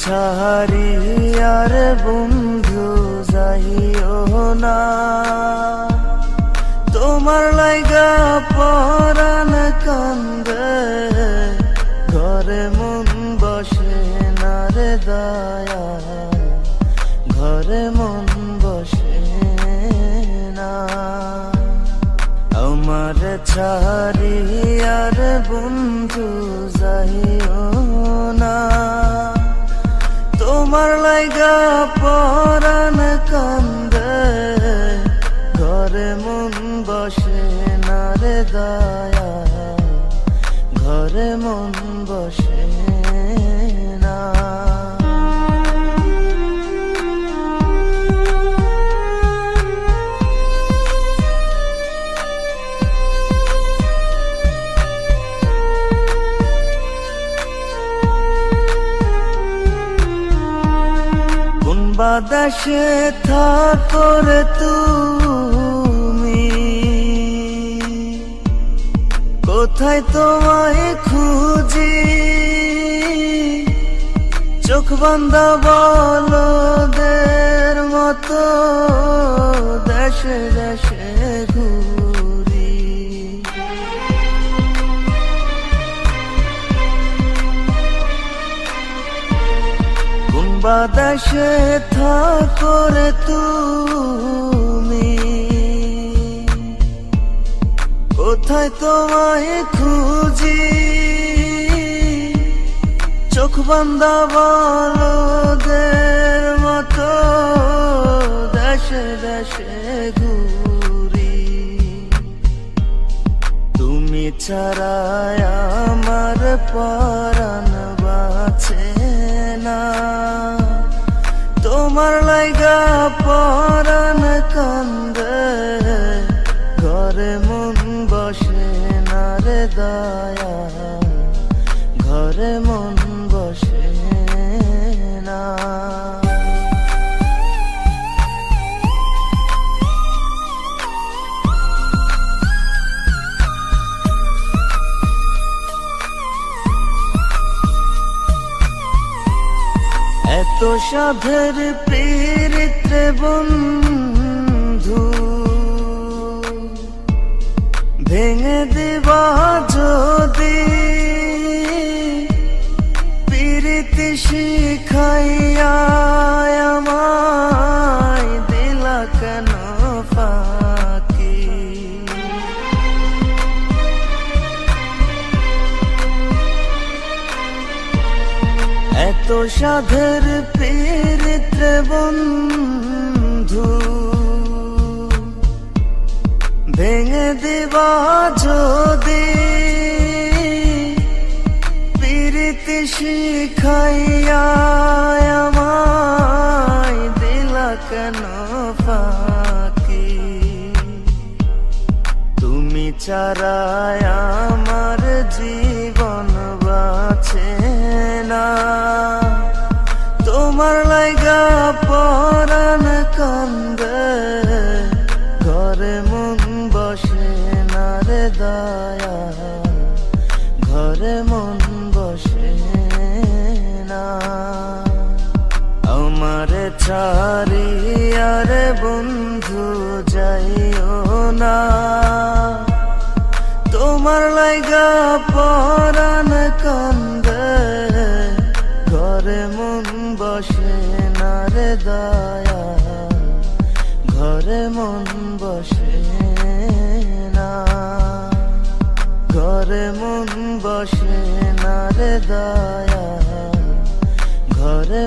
ছাড়ি আর বন্ধু যাইও না, তোমার লাইগা পরাণ কান্দে, ঘরে মন বসে না রে দয়া, ঘরে মন বসে না। আমার ছাড়ি আর বন্ধু যাইও না, তোমার লাইগা পরাণ কান্দে, ঘরে মন বসে না রে দয়া, ঘরে মন বসে না। বাতাসে থাকো রে তুমি, কোথায় তোমায় খুঁজি, চোখ বান্ধা বলদের মতো দেশে দেশে ঘুরি। বাতাসে থাকো রে তুমি, কোথায় তোমায় খুঁজি, চোখ বান্ধা বলদের মতো দেশে দেশে ঘুরি। তুমি ছাড়া আমার পরাণ বাঁচে না, তোমার লাইগা পরাণ কান্দে, ঘরে মন বসে না রে দয়া, ঘরে মন বসে না। এত সাধের পীড়িতে বন্ধু, ভেঙে দিবা যদি, পীড়িতি শিখাইয়া আমায় দিলা কেন ফাঁকি। এত সাধের পীড়িতে বন্ধু, ভেঙে দিবা যদি, পীড়িতি শিখাইয়া আমায় দিলা কেন ফাঁকি। তুমি ছাড়া আমার জীবন বাঁচে না, তোমার লাইগা পরাণ কান্দে, ঘরে মন বসে না রে দয়া, ঘরে মন বসে না। আমার ছাড়ি আর বন্ধু যাইও না, তোমার লাইগা পরাণ কান্দে, ঘরে মন বসে না রে দয়া, ঘরে মন বসে না, ঘরে মন বসে না রে দয়া, ঘরে